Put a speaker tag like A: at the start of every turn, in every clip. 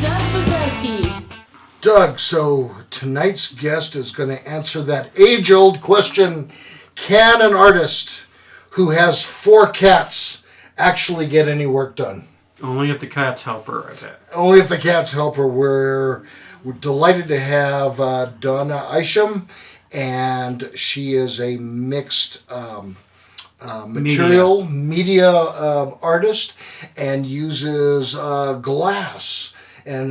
A: Doug Bazeski.
B: Doug, so tonight's guest is going to answer that age-old question, can an artist who has 4 cats actually get any work done?
C: Only if the cats help her, I bet.
B: Only if the cats help her. We're delighted to have Dawna Isham, and she is a mixed material media artist, and uses glass and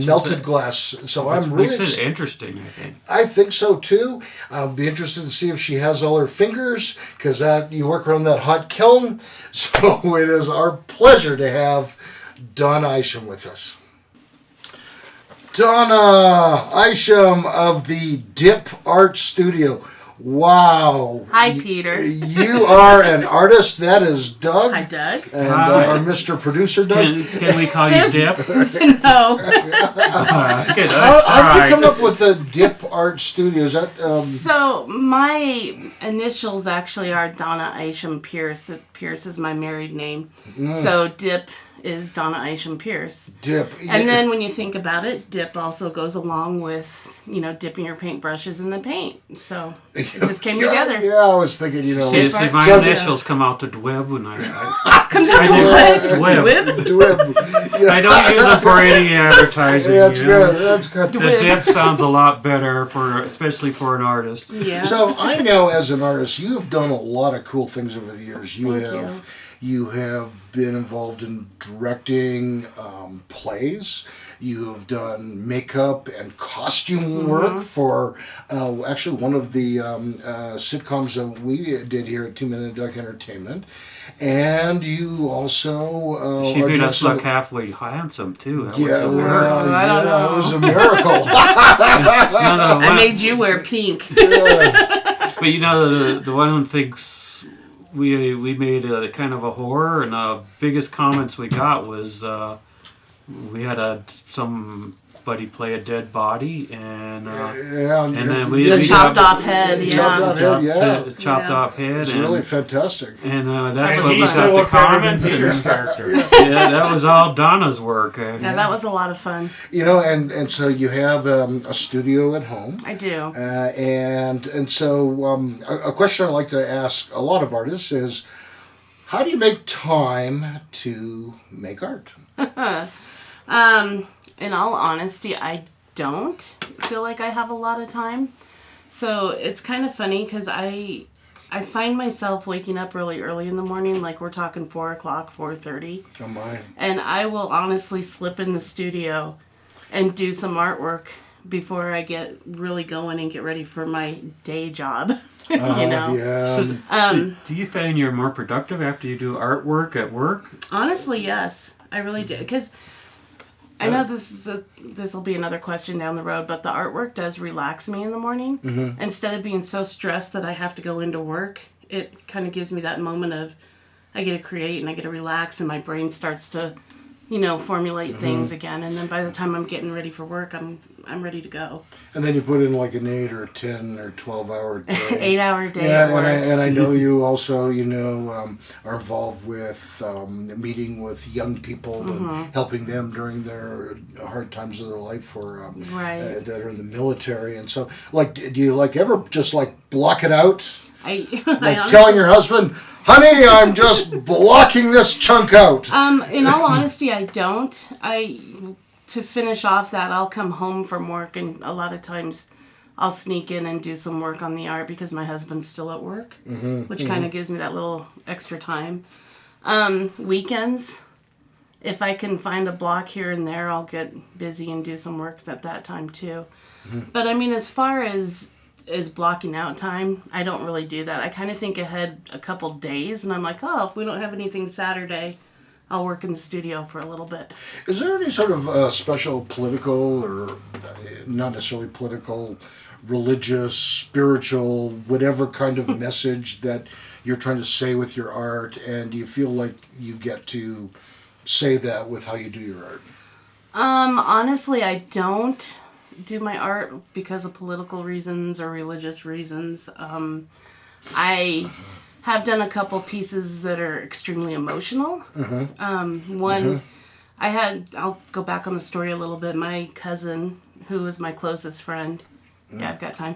B: melted glass. So I'm really
C: makes it interesting, I think.
B: I think so too. I'll be interested to see if she has all her fingers, because you work around that hot kiln. So it is our pleasure to have Dawna Isham with us. Dawna Isham of the DIPART Studio. Wow.
A: Hi, Peter.
B: You are an artist. That is Doug.
A: Hi, Doug.
B: And our Mr. Producer, Doug.
C: Can we call you Dip?
A: No.
C: Okay,
B: how did you come up with the DIPART Studio? Is that,
A: So, my initials actually are Dawna Isham Pierce. Pierce is my married name. So, Dip is Dawna Isham Pierce.
B: Dip.
A: And then when you think about it, dip also goes along with, dipping your paintbrushes in the paint. So it just came together.
B: Yeah, I was thinking,
C: See, my initials come out to DWIB when I
A: comes out to what?
C: DWIB.
B: DWIB. Yeah.
C: I don't use it for any advertising.
B: Yeah, that's good. That's good.
C: The dip sounds a lot better, especially for an artist.
A: Yeah.
B: So I know as an artist, you have done a lot of cool things over the years. You have been involved in directing plays. You have done makeup and costume work for actually one of the sitcoms that we did here at 2 Minute Duck Entertainment. And you also...
C: She made us look halfway handsome, too. That was a miracle.
A: I don't know.
B: It was a miracle.
A: I made you wear pink.
B: Yeah.
C: But the one of the things we made a kind of a horror, and the biggest comments we got was we had somebody play a dead body, and then we
A: chopped off head.
C: Chopped off head.
B: It's really fantastic.
C: And that's what we got the comments. That was all Donna's work.
A: Yeah, that was a lot of fun.
B: And so you have a studio at home.
A: I do.
B: And so a question I like to ask a lot of artists is, how do you make time to make art?
A: In all honesty, I don't feel like I have a lot of time. So it's kind of funny because I find myself waking up really early in the morning, like we're talking 4 o'clock, 4:30.
B: Oh my.
A: And I will honestly slip in the studio and do some artwork before I get really going and get ready for my day job.
B: Yeah.
A: So,
C: do you find you're more productive after you do artwork at work?
A: Honestly, yes. I really do. Because I know this will be another question down the road, but the artwork does relax me in the morning. Mm-hmm. Instead of being so stressed that I have to go into work, it kind of gives me that moment of I get to create and I get to relax, and my brain starts to, formulate things again. And then by the time I'm getting ready for work, I'm ready to go.
B: And then you put in like an 8 or 10 or 12-hour day.
A: 8-hour day.
B: Yeah, and I know you also, are involved with meeting with young people and helping them during their hard times of their life, or that are in the military. And so, do you ever just block it out?
A: I
B: honestly, telling your husband, honey, I'm just blocking this chunk out.
A: In all honesty, I don't. To finish off that, I'll come home from work, and a lot of times I'll sneak in and do some work on the art because my husband's still at work, which kind of gives me that little extra time. Weekends, if I can find a block here and there, I'll get busy and do some work at that time too. But as far as blocking out time, I don't really do that. I kind of think ahead a couple days, and I'm like, if we don't have anything Saturday, I'll work in the studio for a little bit.
B: Is there any sort of special political, or not necessarily political, religious, spiritual, whatever kind of message that you're trying to say with your art, and do you feel like you get to say that with how you do your art?
A: Honestly, I don't do my art because of political reasons or religious reasons. I have done a couple pieces that are extremely emotional. One I'll go back on the story a little bit. My cousin, who was my closest friend, yeah, I've got time.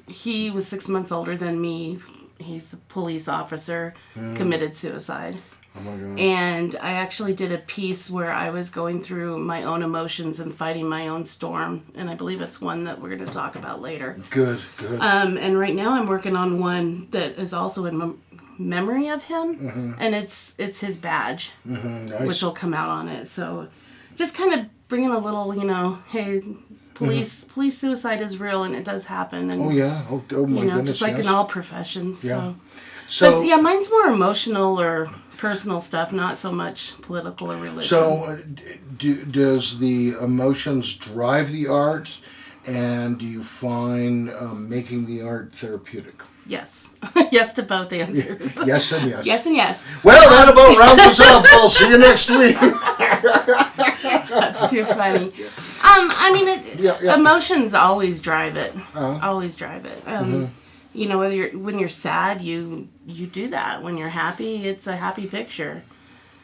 A: He was 6 months older than me. He's a police officer, committed suicide.
B: Oh my God.
A: And I actually did a piece where I was going through my own emotions and fighting my own storm. And I believe it's one that we're going to talk about later.
B: Good.
A: And right now I'm working on one that is also in memory of him. And it's his badge,
B: Nice.
A: which will come out on it. So just kind of bringing a little, hey, police suicide is real and it does happen. And,
B: Oh yeah. Oh my goodness.
A: just like
B: yes.
A: in all professions.
B: Yeah.
A: So but, mine's more emotional or personal stuff, not so much political or religious.
B: So, does the emotions drive the art, and do you find making the art therapeutic?
A: Yes. Yes to both answers.
B: Yes and yes.
A: Yes and yes.
B: Well, that about rounds us up. We'll see you next week.
A: That's too funny. Emotions always drive it. Always drive it. When you're sad, you do that. When you're happy, it's a happy picture.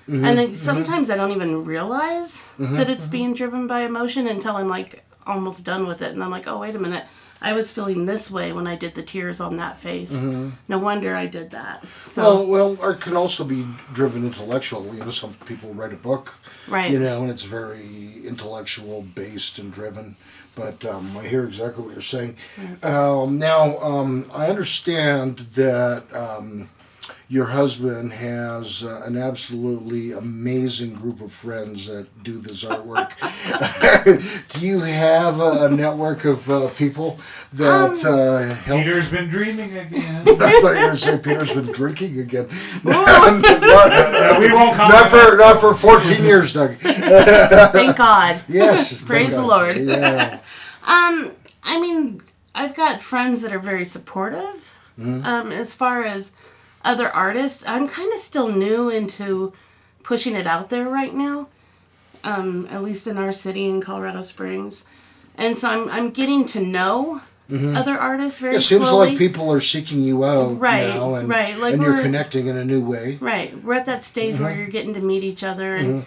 A: And sometimes I don't even realize that it's being driven by emotion until I'm like almost done with it, and I'm like, oh wait a minute, I was feeling this way when I did the tears on that face. No wonder I did that. So
B: well, art can also be driven intellectually. Some people write a book,
A: right?
B: And it's very intellectual based and driven. But I hear exactly what you're saying. Now, I understand that your husband has an absolutely amazing group of friends that do this artwork. Do you have a network of people that help?
D: Peter's been dreaming again.
B: I thought you were going to say Peter's been drinking again.
D: We won't comment.
B: Not for 14 years, Doug.
A: Thank God.
B: Yes.
A: Praise the Lord.
B: Yeah.
A: I've got friends that are very supportive. As far as other artists, I'm kind of still new into pushing it out there right now. At least in our city in Colorado Springs, and so I'm getting to know other artists very slowly. It seems
B: like people are seeking you out now, and,
A: like
B: and you're connecting in a new way.
A: Right, we're at that stage where you're getting to meet each other, and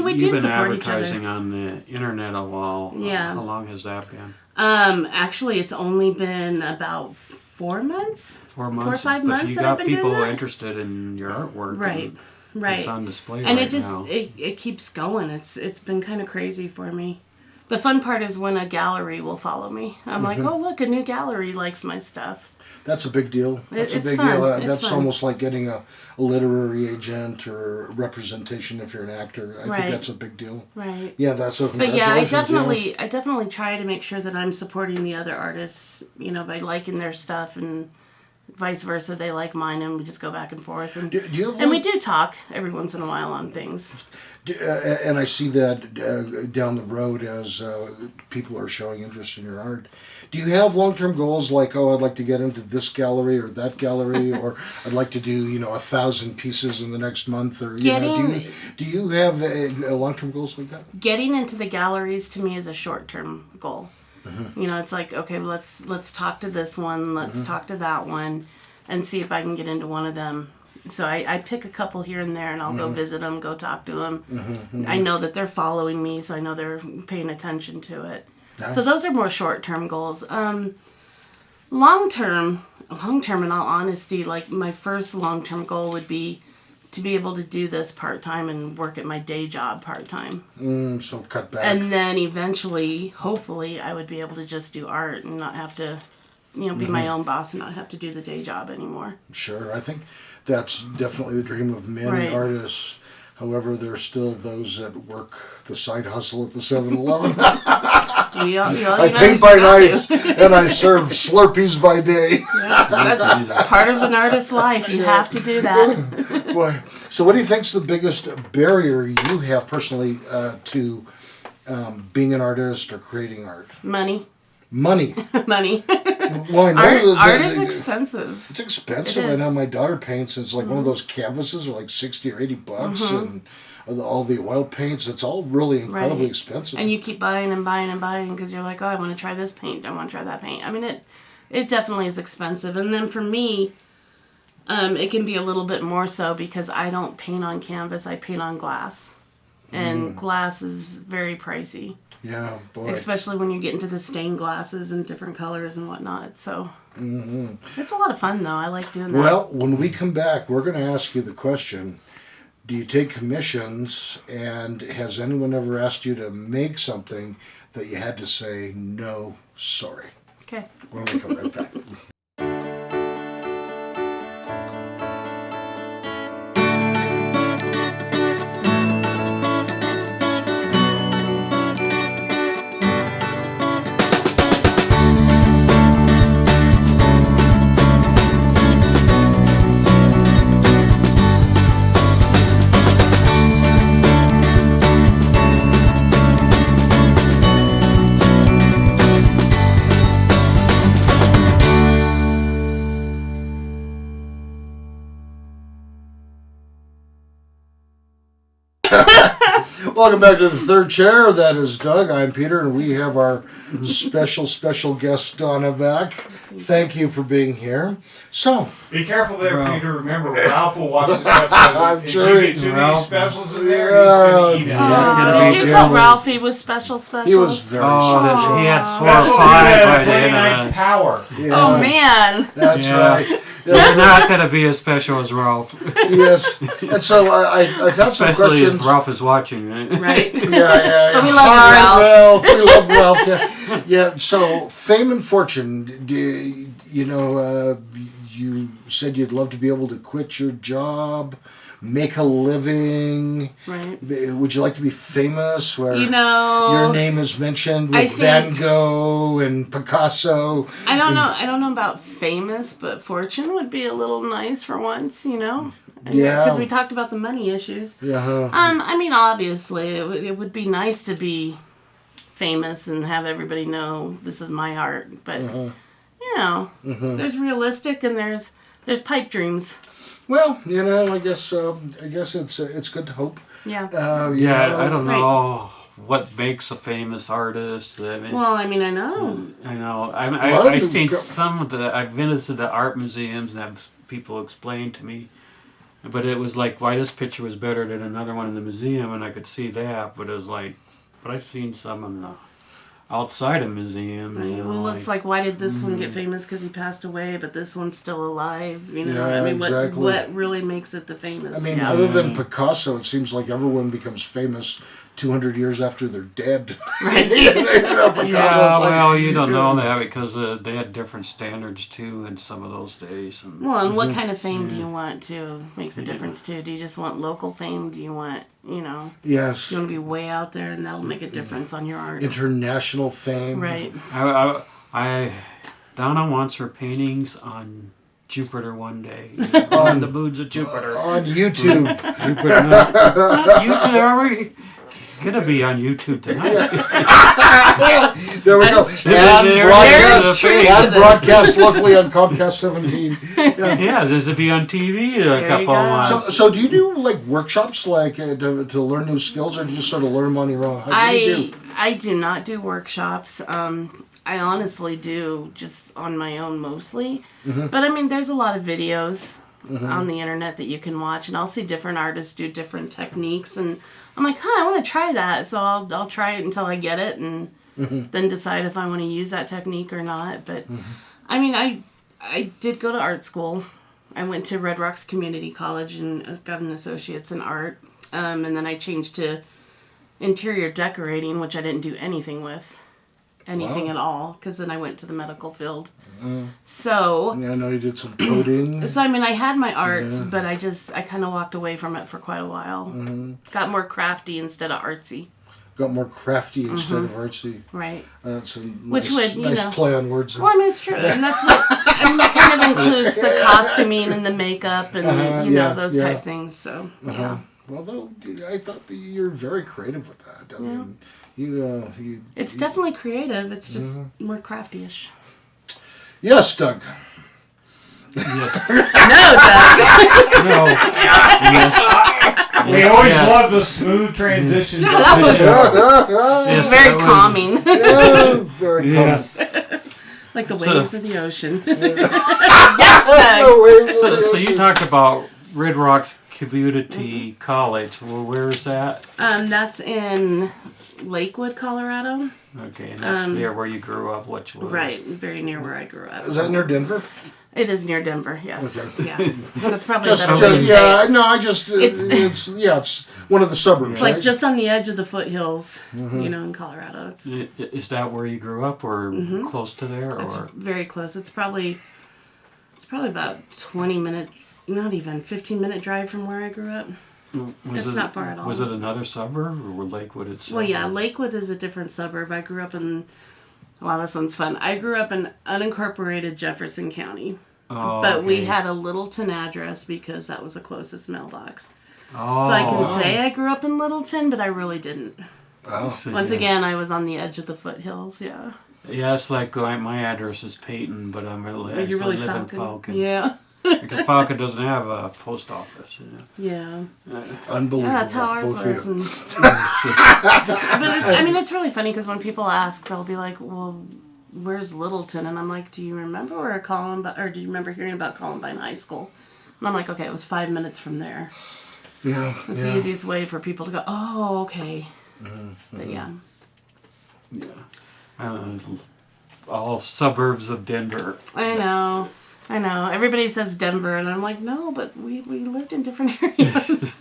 A: we do support each other.
C: You've been advertising on the internet a while.
A: Yeah.
C: How long has that been?
A: Actually, it's only been about 4 months.
C: 4 months.
A: 4 or 5 months that I've been doing that.
C: You got people interested in your artwork.
A: Right.
C: It's on display
A: and
C: right now.
A: it keeps going. It's been kind of crazy for me. The fun part is when a gallery will follow me. I'm like, oh look, a new gallery likes my stuff.
B: That's a big deal. That's a big
A: fun.
B: deal. That's fun. Almost like getting a literary agent or representation if you're an actor. I think that's a big deal.
A: Right.
B: Yeah, that's a
A: But yeah, I definitely try to make sure that I'm supporting the other artists, by liking their stuff, and vice versa, they like mine, and we just go back and forth. And, we do talk every once in a while on things.
B: And I see that down the road as people are showing interest in your art. Do you have long-term goals like, I'd like to get into this gallery or that gallery, or I'd like to do, 1,000 pieces in the next month, or do you have long-term goals like that? Getting
A: into the galleries to me is a short-term goal. It's like, okay, let's talk to this one, let's talk to that one, and see if I can get into one of them. So I pick a couple here and there, and I'll go visit them, go talk to them. I know that they're following me, so I know they're paying attention to it. Nice. So those are more short-term goals. Long-term, in all honesty, like my first long-term goal would be to be able to do this part-time and work at my day job part-time.
B: So cut back.
A: And then eventually, hopefully, I would be able to just do art and not have to, be my own boss and not have to do the day job anymore.
B: Sure. I think that's definitely the dream of many artists. However, there are still those that work the side hustle at the 7-Eleven. I paint by night and I serve Slurpees by day.
A: Yes, that's part of an artist's life. You have to do that.
B: Boy. So what do you think's the biggest barrier you have personally to being an artist or creating art?
A: Money.
B: Money.
A: Well, I know art is expensive.
B: It's expensive. I know my daughter paints. It's like one of those canvases are like $60 or $80, and all the oil paints. It's all really incredibly expensive.
A: And you keep buying and buying and buying because you're like, oh, I want to try this paint. I want to try that paint. It definitely is expensive. And then for me, it can be a little bit more so because I don't paint on canvas. I paint on glass. and glass is very pricey.
B: Yeah, boy.
A: Especially when you get into the stained glasses and different colors and whatnot. So it's a lot of fun, though. I like doing that.
B: Well, when we come back, we're going to ask you the question, do you take commissions, and has anyone ever asked you to make something that you had to say, no, sorry?
A: Okay.
B: When we come right back. Welcome back to the third chair. That is Doug. I'm Peter, and we have our special guest Dawna back. Thank you for being here. So,
D: be careful there, Peter. Remember, Ralph will watch this episode.
B: I'm
D: if
B: sure
D: you get too many specials in there, he's
B: Yeah.
D: going to email.
A: Did you tell Ralph he was special?
B: he was very special.
C: He had
D: Special
C: 4 or 5 by the
D: 29th
C: end of
D: power.
B: Yeah,
A: Oh, man.
B: that's
C: Yeah.
B: right.
C: He's not going to be as special as Ralph.
B: Yes. And so I've had some
C: Especially
B: questions.
C: if Ralph is watching, right?
A: Right?
B: Yeah.
A: But we love
B: Hi,
A: Ralph.
B: We love Ralph. Yeah. Yeah. So, fame and fortune. You said you'd love to be able to quit your job, make a living.
A: Right.
B: Would you like to be famous? Where
A: your
B: name is mentioned
A: I
B: with
A: think-
B: Van Gogh and Picasso.
A: I don't know about famous, but fortune would be a little nice for once,
B: Yeah.
A: Because we talked about the money issues.
B: Yeah.
A: I mean, obviously, it would be nice to be famous and have everybody know this is my art. But, there's realistic and there's pipe dreams.
B: Well, I guess it's good to hope.
A: Yeah.
C: I don't know what makes a famous artist. I mean,
A: Well, I know.
C: I know.
B: lot of
C: I've
B: them
C: seen
B: go-
C: some of the. I've visited the art museums and have people explain to me. But it was like, why this picture was better than another one in the museum, and I could see that. But it was like, but I've seen some in the outside of museums.
A: Right. Well, it's like, why did this one get famous? Because he passed away, but this one's still alive. I mean,
B: exactly.
A: what really makes it the famous?
B: I mean, other than Picasso, it seems like everyone becomes famous 200 years after they're dead.
A: Right.
C: You don't know that because they had different standards too in some of those days. And,
A: Well, and what kind of fame do you want too? Makes a difference too. Do you just want local fame? Do you want,
B: Yes.
A: you want to be way out there and that'll make a difference on your art?
B: International fame.
A: Right.
C: Dawna wants her paintings on Jupiter one day. On the moons of Jupiter.
B: On YouTube.
C: YouTube, are we gonna be on YouTube tonight?
B: There we go. And broadcast locally on Comcast 17.
C: Yeah, this would be on TV a couple of months.
B: So do you do like workshops to learn new skills, or do you just sort of learn them on your own? How do you do?
A: I do not do workshops. I honestly do just on my own mostly. But I mean, there's a lot of videos on the internet that you can watch, and I'll see different artists do different techniques, and I'm like, I want to try that. So I'll try it until I get it, and then decide if I want to use that technique or not. But I mean, I did go to art school. I went to Red Rocks Community College and got an associate's in art. And then I changed to interior decorating, which I didn't do anything with. At all, because then I went to the medical field. So
B: Yeah, I know you did some coding.
A: I mean, I had my arts, but I kind of walked away from it for quite a while. Got more crafty instead of artsy.
B: Got more crafty instead of artsy.
A: Right.
B: That's a
A: Which
B: nice,
A: would,
B: nice play on words.
A: Well, I mean, it's true, and that's what that kind of includes the costuming and the makeup and those type things. So yeah.
B: Well, though, I thought that you're very creative with that. I mean, you.
A: It's definitely creative. It's just more crafty-ish.
B: Yes, Doug.
C: Yes.
A: No, Doug.
C: No. Yes.
D: We always love the smooth transition.
A: That was
C: Yes,
A: very
C: that was-
A: calming.
B: Yeah, very
C: Yes.
A: Like the waves of the ocean.
B: cool.
C: So you talked about Red Rocks Community College. Well, where is that?
A: That's in Lakewood, Colorado.
C: Okay, and that's near where you grew up, which was...
A: Right, very near where I grew up.
B: Is that near Denver?
A: It is near Denver, yes.
B: Okay.
A: Yeah. That's probably
B: Just,
A: a better way to say
B: yeah,
A: it.
B: no, I just, it's one of the suburbs,
A: It's
B: right?
A: like just on the edge of the foothills, in Colorado.
C: Is that where you grew up, or close to there?
A: It's
C: Or
A: very close. It's probably about 20-minute, not even 15-minute drive from where I grew up. It's not far at all.
C: Was it another suburb, or were Lakewood itself?
A: Well, yeah, Lakewood is a different suburb. I grew up in, wow, this one's fun. I grew up in unincorporated Jefferson County.
C: Oh,
A: But
C: okay.
A: we had a Littleton address because that was the closest mailbox.
C: Oh.
A: So I can say I grew up in Littleton, but I really didn't.
B: Oh.
C: So,
A: Once
C: yeah.
A: again, I was on the edge of the foothills, yeah.
C: Yeah, it's like my address is Peyton, but I
A: You're really
C: live in
A: Falcon.
C: Falcon.
A: Yeah.
C: Because Falcon doesn't have a post office.
A: Yeah.
B: Unbelievable.
A: Yeah, that's how ours
B: both of
A: was.
B: you.
A: But it's really funny because when people ask, they'll be like, well, where's Littleton? And I'm like, do you remember where or do you remember hearing about Columbine High School? And I'm like, okay, it was 5 minutes from there.
B: Yeah.
A: It's the easiest way for people to go, oh, okay. But yeah.
C: All suburbs of Denver.
A: I know. Everybody says Denver, and I'm like, no, but we lived in different areas.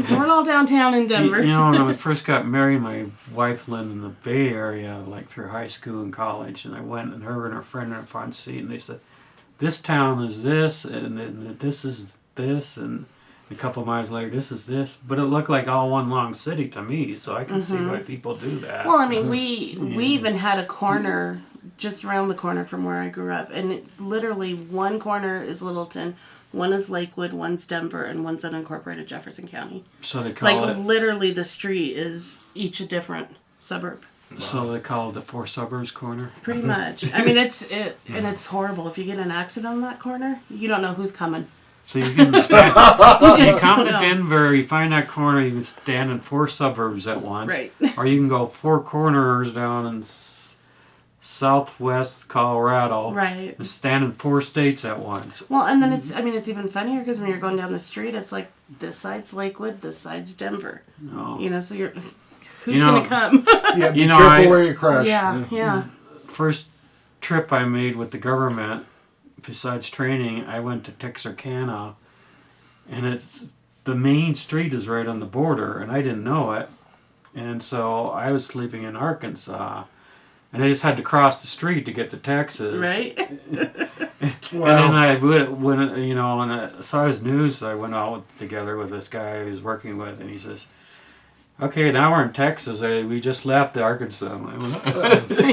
A: We're all downtown in Denver.
C: You know, when I first got married, my wife lived in the Bay Area, like through high school and college, and I went, and her and her friend in the front seat, and they said, this town is this, and then this is this, and a couple miles later, this is this. But it looked like all one long city to me, so I can see why people do that.
A: Well, I mean, we even had a corner just around the corner from where I grew up, and literally one corner is Littleton, one is Lakewood, one's Denver, and one's unincorporated Jefferson County.
C: So they call it...
A: Literally the street is each a different suburb.
C: So they call it the Four Suburbs corner?
A: Pretty much. I mean, and it's horrible. If you get in an accident on that corner, you don't know who's coming.
C: So you can stand, you come to Denver, you find that corner, you can stand in 4 suburbs at once.
A: Right.
C: Or you can go 4 corners down in southwest Colorado.
A: Right.
C: And stand in 4 states at once.
A: Well, and then it's even funnier because when you're going down the street, it's like this side's Lakewood, this side's Denver.
C: No.
A: You know, so who's going to come?
B: Yeah, be careful where you crash.
A: Yeah.
C: First trip I made with the government, besides training, I went to Texarkana, and the main street is right on the border, and I didn't know it. And so I was sleeping in Arkansas, and I just had to cross the street to get to Texas.
A: Right.
C: Wow. And then I when I saw his news, I went out together with this guy I was working with, and he says, okay, now we're in Texas. We just left Arkansas. I'm like,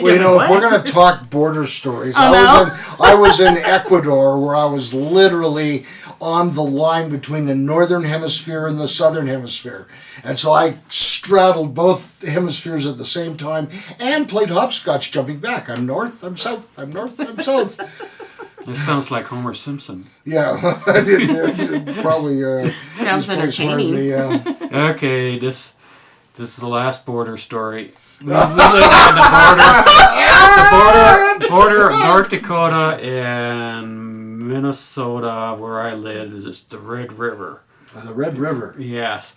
B: Well, if we're going to talk border stories, I was in Ecuador, where I was literally on the line between the northern hemisphere and the southern hemisphere. And so I straddled both hemispheres at the same time and played hopscotch jumping back. I'm north, I'm south, I'm north, I'm south.
C: It sounds like Homer Simpson.
B: Yeah, it probably
A: sounds entertaining.
C: Okay, this is the last border story. We live on the border of North Dakota and Minnesota, where I live, is the Red River.
B: The Red River.
C: Yes.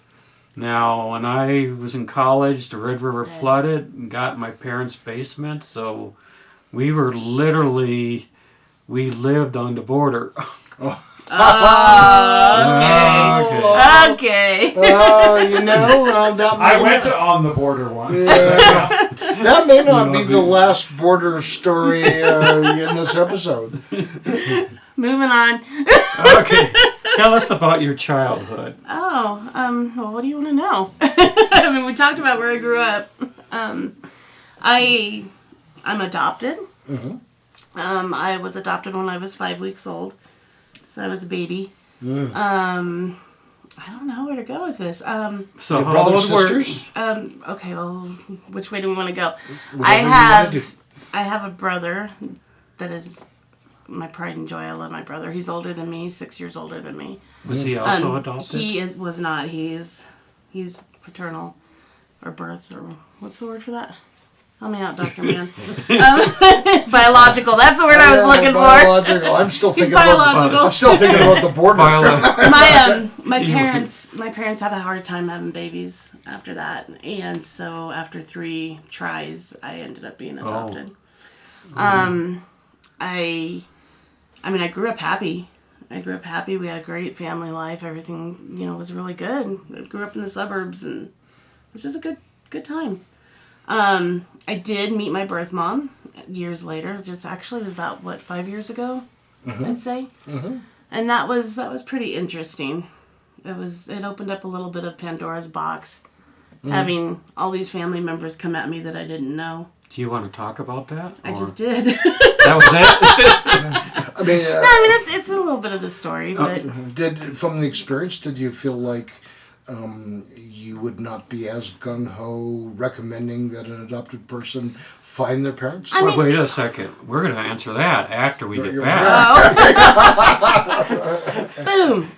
C: Now, when I was in college, the Red River flooded and got my parents' basement, so we lived on the border.
A: Okay.
B: That
D: I went on the border once.
B: Yeah. That may not be the last border story in this episode.
A: Moving on.
C: Okay. Tell us about your childhood.
A: Well, what do you want to know? I mean, we talked about where I grew up. I'm adopted.
B: Mm-hmm.
A: I was adopted when I was 5 weeks old. So I was a baby.
B: Mm.
A: I don't know where to go with this.
C: So how
B: brothers,
C: old were
B: sisters?
A: Okay, well, which way do we want to go?
B: Whatever you wanna do.
A: I have a brother that is my pride and joy. I love my brother. He's older than me, 6 years older than me.
C: Was he also adopted?
A: He was not. He's paternal or birth or what's the word for that? Help me out, Dr. Man. Biological. That's the word I was looking
B: biological. I'm still thinking about the border.
A: My parents had a hard time having babies after that, and so after 3 tries, I ended up being adopted. I grew up happy. We had a great family life. Everything, was really good. I grew up in the suburbs, and it was just a good time. I did meet my birth mom years later. Just actually, it was about 5 years ago, I'd say. Mm-hmm. And that was pretty interesting. It opened up a little bit of Pandora's box, having all these family members come at me that I didn't know.
C: Do you want to talk about that?
A: I just did.
C: That was it?
A: It's a little bit of the story, but
B: from the experience, did you feel like you would not be as gung-ho recommending that an adopted person find their parents?
C: Wait a second. We're going to answer that after we get back.
A: Boom.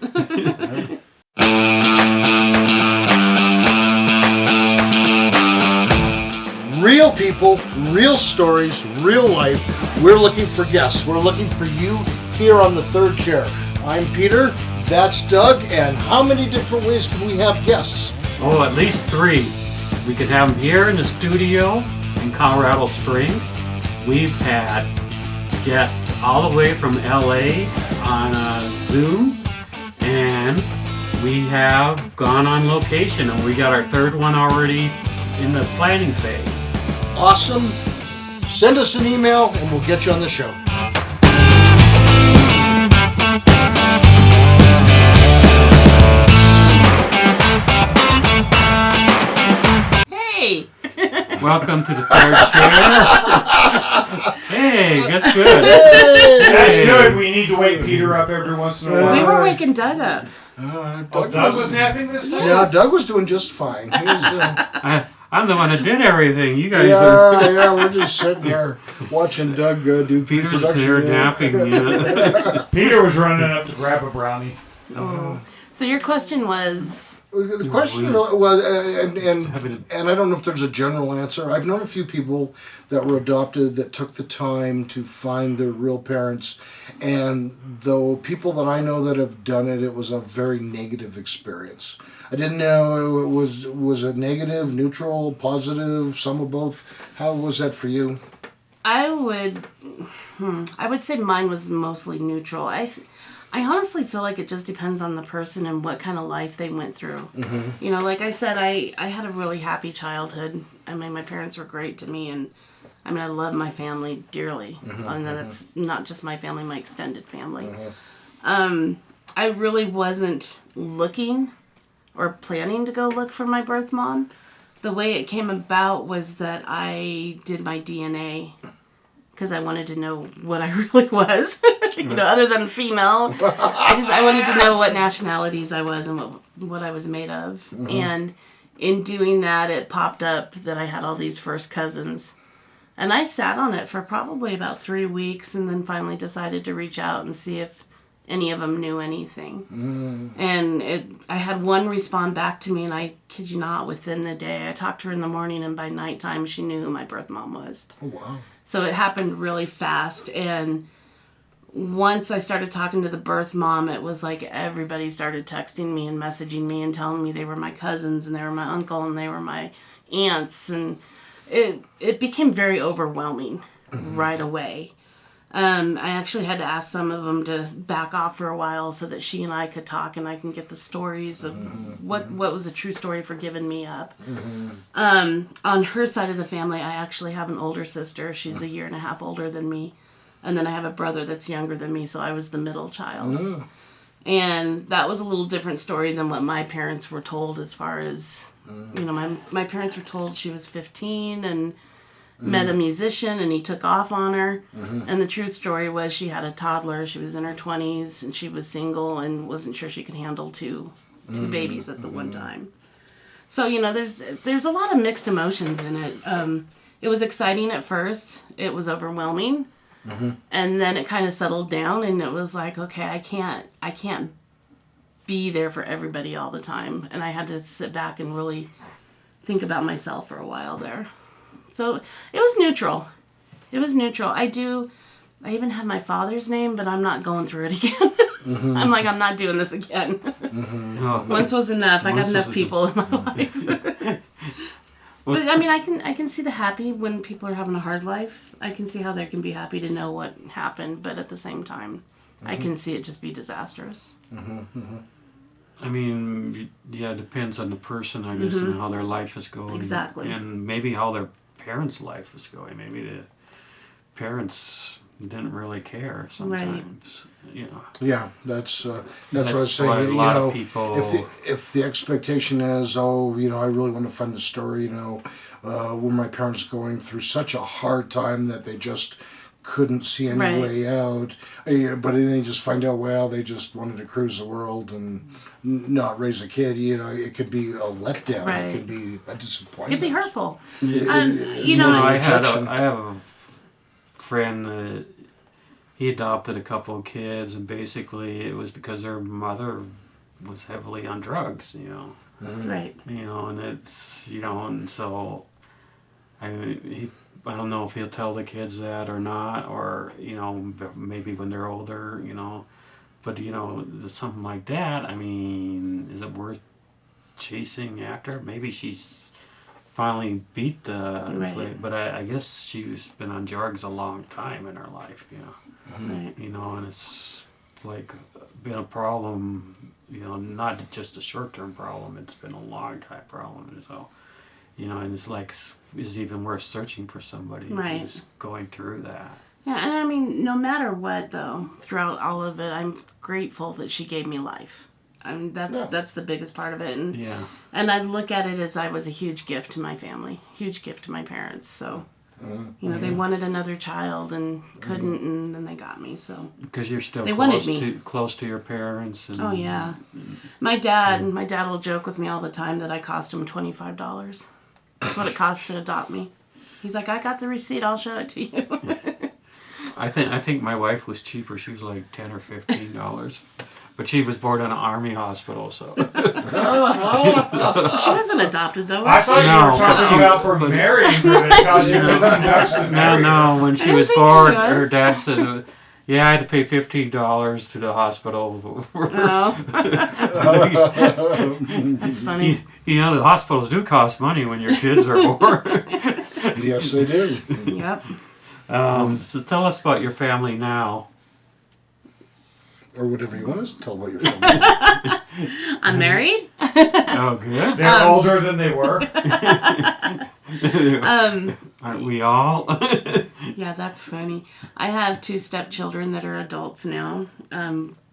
B: Real people, real stories, real life. We're looking for guests. We're looking for you here on the third chair. I'm Peter. That's Doug. And how many different ways can we have guests?
C: Oh, at least 3. We could have them here in the studio in Colorado Springs. We've had guests all the way from LA on Zoom. And we have gone on location, and we got our 3rd one already in the planning phase.
B: Awesome. Send us an email and we'll get you on the show.
A: Hey.
C: Welcome to the 3rd chair. Hey, that's good.
B: Hey.
D: That's good. We need to wake Peter up every once in a while.
A: We were waking Doug up.
D: Doug was napping this time?
B: Yeah, Doug was doing just fine. He was,
C: I'm the one that did everything. You guys are...
B: Yeah, we're just sitting there watching Doug do
C: Peter's
B: production.
C: there napping. Yeah.
D: Peter was running up to grab a brownie.
A: Oh. So your question was...
B: The question was, and I don't know if there's a general answer. I've known a few people that were adopted that took the time to find their real parents, and the people that I know that have done it, it was a very negative experience. I didn't know it was a negative, neutral, positive, some of both. How was that for you?
A: I would say mine was mostly neutral. I honestly feel like it just depends on the person and what kind of life they went through. Mm-hmm. Like I said, I had a really happy childhood. I mean, my parents were great to me, and I love my family dearly. Mm-hmm. And that's not just my family, my extended family. Mm-hmm. I really wasn't looking or planning to go look for my birth mom. The way it came about was that I did my DNA because I wanted to know what I really was, other than female. I wanted to know what nationalities I was and what I was made of. Mm-hmm. And in doing that, it popped up that I had all these first cousins. And I sat on it for probably about 3 weeks and then finally decided to reach out and see if any of them knew anything. Mm. And I had one respond back to me, and I kid you not, within the day. I talked to her in the morning, and by nighttime, she knew who my birth mom was.
B: Oh, wow.
A: So it happened really fast, and once I started talking to the birth mom, it was like everybody started texting me and messaging me and telling me they were my cousins, and they were my uncle, and they were my aunts, and it became very overwhelming right away. I actually had to ask some of them to back off for a while so that she and I could talk and I can get the stories of what was a true story for giving me up. On her side of the family, I actually have an older sister. She's 1.5 years older than me. And then I have a brother that's younger than me, so I was the middle child. And that was a little different story than what my parents were told as far as, my parents were told she was 15 and met a musician and he took off on her. And the truth story was she had a toddler. She was in her 20s and she was single and wasn't sure she could handle two babies at the one time. So, there's a lot of mixed emotions in it. It was exciting at first. It was overwhelming. And then it kind of settled down and it was like, okay, I can't be there for everybody all the time. And I had to sit back and really think about myself for a while there. So it was neutral. It was neutral. I even have my father's name, but I'm not going through it again. I'm like, I'm not doing this again. Once was enough. I got enough people in my life. But I mean, I can see the happy when people are having a hard life. I can see how they can be happy to know what happened, but at the same time, I can see it just be disastrous.
C: I mean, yeah, it depends on the person, I guess, and how their life is going.
A: Exactly.
C: And maybe how their parents' life is going. Maybe the parents didn't really care sometimes. You know.
B: Yeah, that's what I was saying.
C: Why a
B: You
C: lot
B: know,
C: of people.
B: if the expectation is, oh, you know, I really want to find the story, you know, were my parents going through such a hard time that they just couldn't see any way out, but then they just find out, well, they just wanted to cruise the world and not raise a kid. You know, it could be a letdown.
A: Right.
B: It could be a disappointment.
A: It could be hurtful.
B: You
A: know,
C: I have a friend that he adopted a couple of kids, and basically it was because their mother was heavily on drugs, you know.
A: Right.
C: You know, and it's, you know, and so I don't know if he'll tell the kids that or not, or, you know, maybe when they're older, you know. But, you know, something like that, I mean, is it worth chasing after? Maybe she's finally beat the but I guess she's been on drugs a long time in her life, you know.
A: Right.
C: You know, and it's like been a problem, you know, not just a short-term problem, it's been a long-time problem. So, you know, and it's like, is it even worth searching for somebody who's going through that?
A: Yeah, and I mean, no matter what, though, throughout all of it, I'm grateful that she gave me life. I mean, that's the biggest part of it. And, and I look at it as I was a huge gift to my family, huge gift to my parents. So, you know, they wanted another child and couldn't, and then they got me. So
C: because you're still close to your parents. And,
A: oh yeah, my dad will joke with me all the time that I cost him $25. That's what it cost to adopt me. He's like, I got the receipt. I'll show it to you.
C: I think my wife was cheaper. She was like $10 or $15. But she was born in an army hospital, so.
A: She wasn't adopted, though.
D: I thought you were talking about for marrying her. That cost you $15 to marry her.
C: No. When she was born, her dad said, "Yeah, I had to pay $15 to the hospital."
A: Oh, that's funny.
C: You know, the hospitals do cost money when your kids are born.
B: Yes, they do.
A: Yep.
C: So tell us about your family now.
B: Or whatever you want us to tell about your family.
A: I'm married.
C: Oh, good.
D: They're older than they were.
C: Aren't we all?
A: Yeah, that's funny. I have 2 stepchildren that are adults now.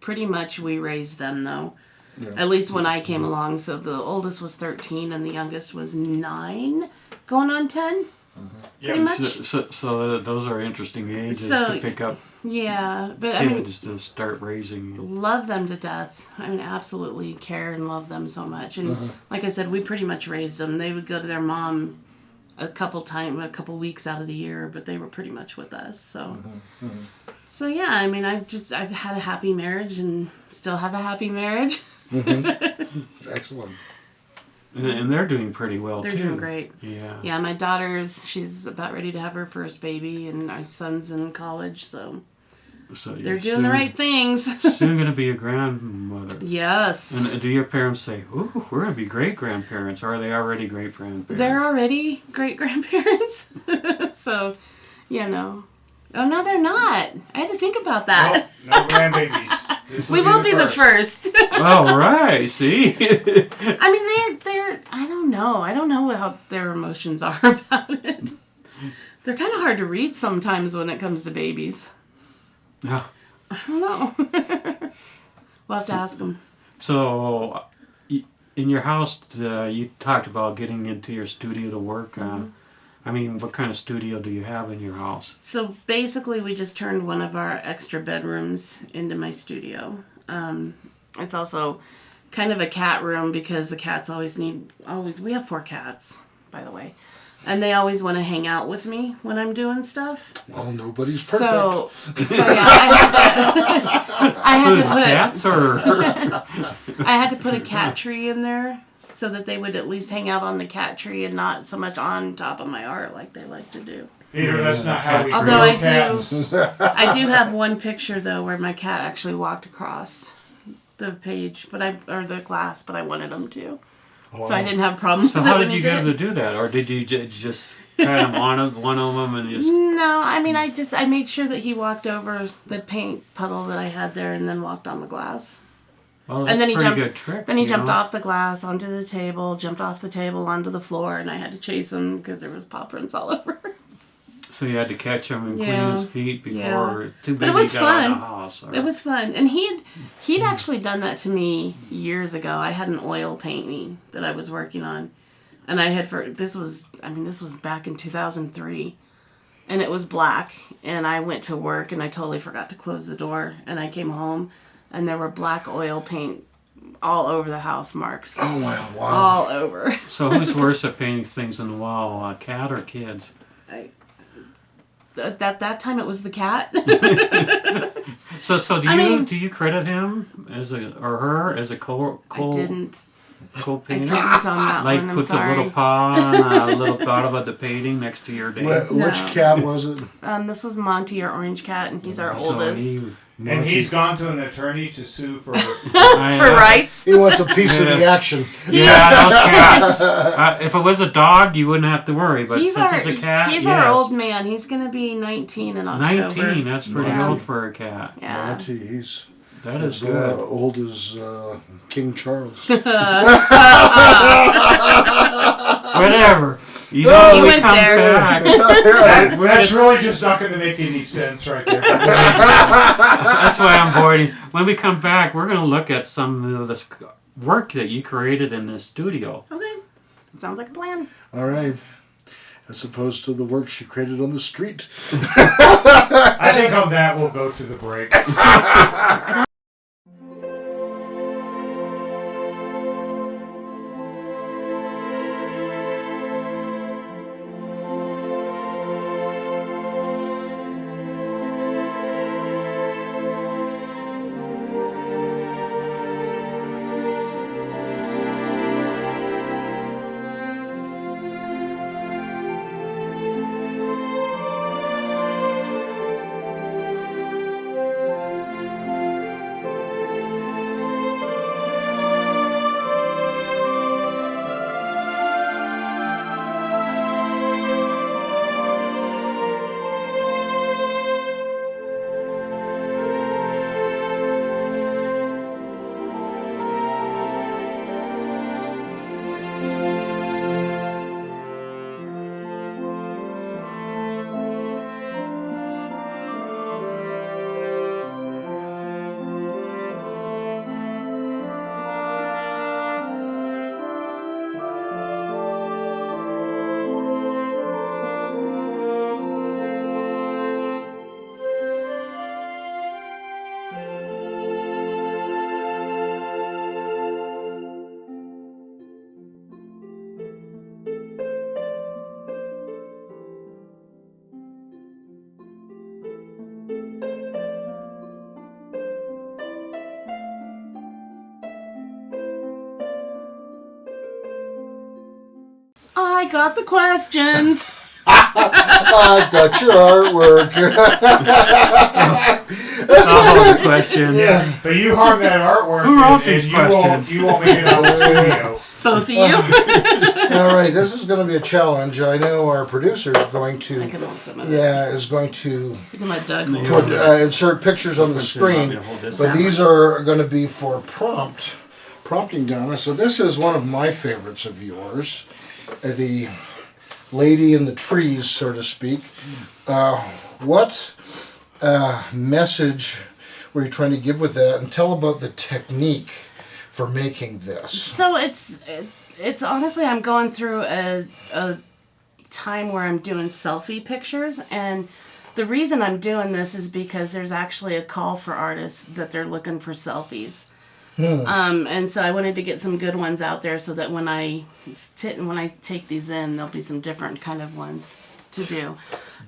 A: Pretty much we raised them, though. Yeah. At least when I came along. So the oldest was 13 and the youngest was 9, going on 10. Pretty much.
C: So those are interesting ages to pick up.
A: Yeah, but
C: kids to start raising.
A: Love them to death. I mean, absolutely care and love them so much. And like I said, we pretty much raised them. They would go to their mom a couple weeks out of the year, but they were pretty much with us. So, so yeah. I mean, I've had a happy marriage and still have a happy marriage.
B: Excellent.
C: And they're doing pretty well,
A: They're doing great.
C: Yeah.
A: Yeah, my she's about ready to have her first baby, and our son's in college, so they're doing the right things.
C: Soon going to be a grandmother.
A: Yes.
C: And do your parents say, "Ooh, we're going to be great-grandparents," or are they already great-grandparents?
A: They're already great-grandparents. So, you know. Oh, no, they're not. I had to think about that.
D: No grandbabies.
A: We will be the first.
C: Oh, right. See?
A: I mean, they're, I don't know. I don't know how their emotions are about it. They're kind of hard to read sometimes when it comes to babies.
C: Yeah.
A: I don't know. We'll have to ask them.
C: So, in your house, you talked about getting into your studio to work. I mean, what kind of studio do you have in your house? So
A: basically, we just turned one of our extra bedrooms into my studio. It's also kind of a cat room because the cats we have 4 cats, by the way. And they always want to hang out with me when I'm doing stuff.
B: Well, nobody's perfect.
A: So yeah, I had to put
C: cats or
A: I had to put a cat tree in there so that they would at least hang out on the cat tree and not so much on top of my art like they like to do.
D: Peter, that's not how we
A: Although
D: grow
A: I
D: cats.
A: I do have one picture though where my cat actually walked across the page, or the glass, but I wanted him to. Wow. So I didn't have problems with it.
C: So how did you get him to do that? Or did you just kind of one of them and just...
A: No, I mean, I made sure that he walked over the paint puddle that I had there and then walked on the glass.
C: Well, that's
A: and then he
C: pretty
A: jumped.
C: good trick,
A: then he jumped off the glass onto the table, jumped off the table onto the floor, and I had to chase him because there was paw prints all over.
C: So you had to catch him and clean his feet before.
A: Yeah.
C: Too bad
A: but it was
C: he got out
A: fun.
C: of the house. Or...
A: It was fun, and he'd actually done that to me years ago. I had an oil painting that I was working on, and I had this was back in 2003, and it was black. And I went to work, and I totally forgot to close the door, and I came home, and there were black oil paint all over the house marks.
B: Oh wow!
A: All over.
C: So who's worse at painting things on the wall, a cat or kids?
A: At that time, it was the cat.
C: So do you credit him or her as a co
A: I didn't.
C: Co-painter?
A: I didn't on that
C: like
A: one. I'm
C: put
A: sorry.
C: the little paw on a little bottle of the painting next to your name.
B: Which cat was it?
A: This was Monty, our orange cat, and he's our
C: So
A: oldest.
D: And he's gone to an attorney to sue for
A: for rights.
B: He wants a piece of the action.
C: Yeah, those cats. If it was a dog, you wouldn't have to worry. But since it's a cat,
A: he's our old man. He's going to be 19 in October.
C: 19. That's pretty old for a cat.
A: Yeah.
B: Monty, he's
C: that is
B: as
C: good.
B: Old as King Charles.
C: Whatever. You
A: He
C: know, we
A: went
C: come
A: there.
C: back.
D: That's really just not going to make any sense right there.
C: That's why I'm avoiding. When we come back, we're going to look at some of this work that you created in this studio.
A: Okay. Sounds like a plan.
B: All right. As opposed to the work she created on the street.
D: I think on that we'll go to the break.
A: I got the questions.
B: I've got your artwork.
C: Oh, the questions.
D: Yeah, but you harmed that artwork.
C: Who wrote
D: and
C: these
D: you
C: questions?
D: You won't make it out of the studio.
A: Both of you.
B: All right, this is going to be a challenge. I know our producer is going to.
A: I can hold some of it.
B: Is going to
A: You can let Doug hold
B: put,
A: some of it.
B: insert pictures on the screen. But these are going to be for prompting, Dawna. So this is one of my favorites of yours. The lady in the trees, so to speak. What message were you trying to give with that? And tell about the technique for making this.
A: So it's honestly, I'm going through a time where I'm doing selfie pictures, and the reason I'm doing this is because there's actually a call for artists that they're looking for selfies. And so I wanted to get some good ones out there so that when I take these in, there'll be some different kind of ones. to do.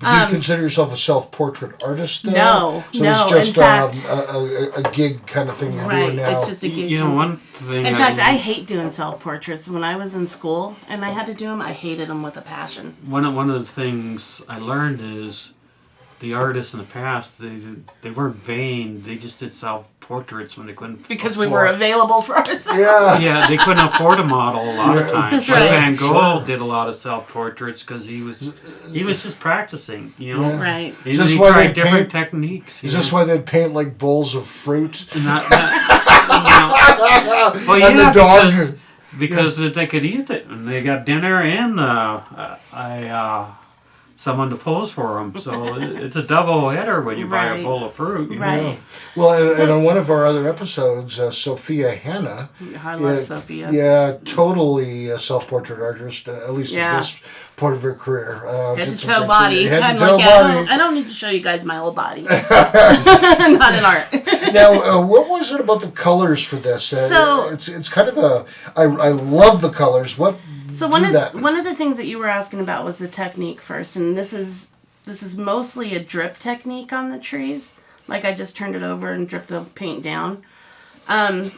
B: Do you consider yourself a self-portrait artist then?
A: No,
B: so
A: no.
B: it's just
A: in fact,
B: a gig kind of thing you're
A: right,
B: doing now.
A: it's just a gig.
C: You know, one thing.
A: In fact, I hate doing self-portraits. When I was in school and I had to do them, I hated them with a passion.
C: One of the things I learned is the artists in the past, they weren't vain. They just did self-portraits when they couldn't
A: Because we were available for ourselves.
B: Yeah.
C: Yeah, they couldn't afford a model a lot of times.
A: Right.
C: Van Gogh did a lot of self-portraits because he was just practicing, you know.
B: Yeah.
A: Right.
C: He,
B: Is this
C: he
B: why
C: tried
B: they
C: different
B: paint-
C: techniques.
B: Is this why they paint like bowls of fruit?
C: Well,
B: And
C: yeah,
B: the dog.
C: because they could eat it, and they got dinner and someone to pose for them. So it's a double header when you buy a
A: Right.
C: bowl of fruit. You
A: Right.
C: know?
B: Well, and on one of our other episodes, Sophia Hanna.
A: I love Sophia.
B: Yeah, totally a self-portrait artist, at least
A: Yeah.
B: at this point of her career.
A: Head
B: did
A: to
B: some
A: toe
B: great
A: body.
B: stuff. Head
A: I'm
B: to toe
A: like,
B: body.
A: I don't need to show you guys my whole body. Not in art.
B: Now, what was it about the colors for this?
A: So-
B: it's kind of a. I love the colors. What?
A: So one of the things that you were asking about was the technique first, and this is mostly a drip technique on the trees. Like I just turned it over and dripped the paint down. I'm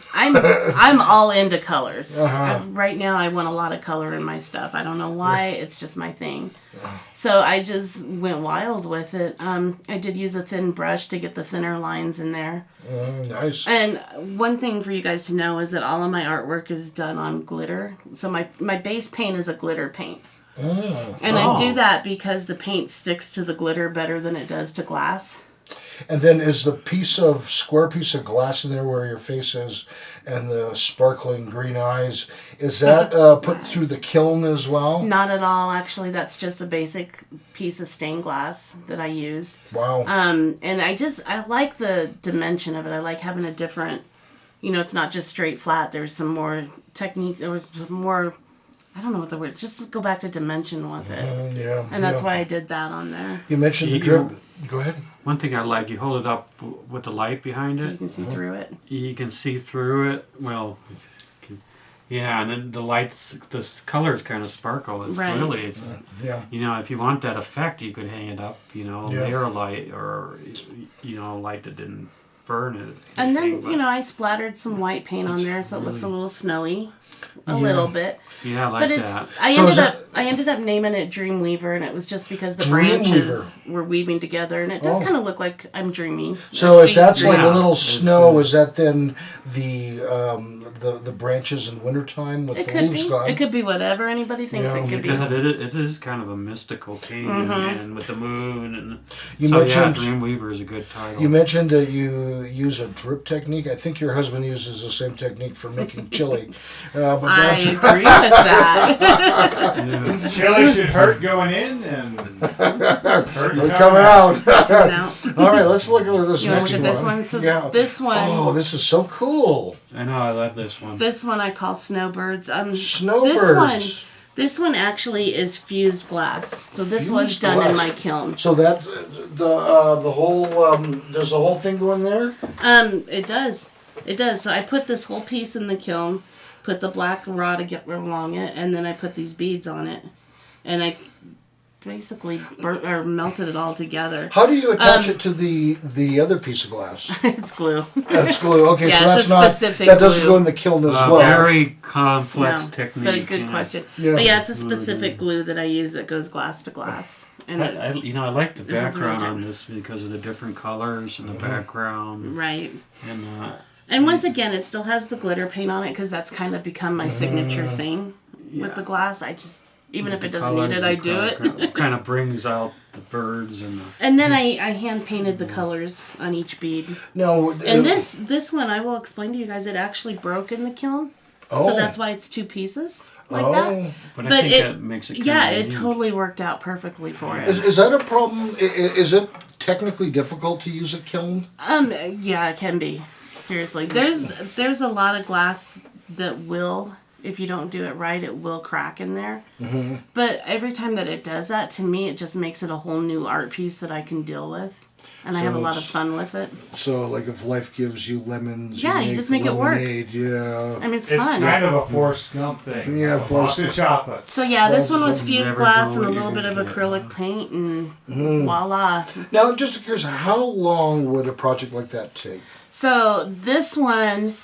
A: all into colors. Right now, I want a lot of color in my stuff. I don't know why. It's just my thing. So I just went wild with it. I did use a thin brush to get the thinner lines in there.
B: Nice.
A: And one thing for you guys to know is that all of my artwork is done on glitter. So my base paint is a glitter paint. And I do that because the paint sticks to the glitter better than it does to glass.
B: And then is the square piece of glass in there where your face is and the sparkling green eyes, is that put through the kiln as well?
A: Not at all, actually. That's just a basic piece of stained glass that I use.
B: Wow.
A: And I like the dimension of it. I like having a different, it's not just straight flat. There's some more technique. There was more, I don't know what the word, just go back to dimension with it.
B: Yeah.
A: And that's why I did that on there.
B: You mentioned the drip. Go ahead.
C: One thing I like, you hold it up with the light behind
A: You
C: it.
A: can see through it.
C: You can see through it. Well, yeah, and then the colors kind of sparkle. It's
A: Right.
C: really,
B: Yeah.
C: if you want that effect, you could hang it up,
B: Yeah.
C: layer light or, light that didn't burn it.
A: And then,
C: anything, but-
A: I splattered some white paint on there so it looks a little snowy. A little bit.
C: Yeah, I like
A: But it's
C: that.
A: I ended up naming it Dreamweaver, and it was just because the
B: Dreamweaver.
A: branches were weaving together, and it does kind of look like I'm dreaming.
B: So if that's like a
C: Yeah,
B: little
C: it's,
B: snow, is that then the branches in wintertime with
A: It
B: the
A: could
B: leaves
A: be.
B: gone?
A: It could be whatever anybody thinks
B: Yeah,
A: it could
C: Because
A: be.
C: it is kind of a mystical paint, and with the moon, and
B: You
C: so
B: mentioned-
C: Dreamweaver is a good title.
B: You mentioned that you use a drip technique. I think your husband uses the same technique for making chili. But
A: I
B: that's
A: agree with that.
C: Yeah.
D: Chili should hurt going in and hurt
B: we're coming out.
A: No.
B: All right, let's look at this
A: You want
B: next
A: to look at this one? So
B: yeah.
A: this one,
B: Oh, this is so cool.
C: I know, I love this one.
A: this one I call Snowbirds.
B: Snowbirds.
A: This one actually is fused glass. So this was
B: Fused
A: done in
B: glass.
A: my kiln.
B: So that the whole does the whole thing go in there?
A: It does. It does. So I put this whole piece in the kiln, put the black rod to get along it, and then I put these beads on it, and I basically burnt or melted it all together.
B: How do you attach it to the other piece of glass?
A: It's glue.
B: That's glue. Okay,
A: Yeah,
B: so
A: it's
B: that's
A: a
B: not
A: specific
B: that doesn't
A: glue.
B: go in the kiln as
C: A
B: well.
C: very complex
A: No,
C: technique.
A: but a good question.
B: Yeah.
A: But yeah, it's a specific glue that I use that goes glass to glass. And
C: I like the
A: has
C: background
A: really
C: on this because of the different colors and the background.
A: right.
C: And
A: And once again, it still has the glitter paint on it because that's kind of become my signature thing with the glass. I just, even if it doesn't need it, I do it.
C: Kind of brings out the birds and the...
A: And then I hand painted the colors on each bead.
B: No.
A: And this one, I will explain to you guys, it actually broke in the kiln.
B: Oh.
A: So that's why it's two pieces like that.
C: But I
A: But
C: think
A: it-
C: that makes it kind
A: Yeah,
C: of
A: it
C: unique.
A: totally worked out perfectly for it.
B: Is that a problem? Is it technically difficult to use a kiln?
A: Yeah, it can be. Seriously. There's a lot of glass that will if you don't do it right, it will crack in there. Mm-hmm. But every time that it does that, to me, it just makes it a whole new art piece that I can deal with. And I have a lot of fun with it.
B: So, like, if life gives you lemons,
A: you just make
B: lemonade,
A: it work.
B: Yeah.
A: I mean, it's fun.
D: It's kind of a Forrest Gump thing.
B: Yeah,
D: Forrest Gump chocolates.
A: So, yeah, this one was fused
C: never
A: glass
C: know
A: and a
C: what
A: little
C: you're
A: bit of
C: gonna get,
A: acrylic paint, and voila.
B: Now, just curious, how long would a project like that take?
A: So, this one...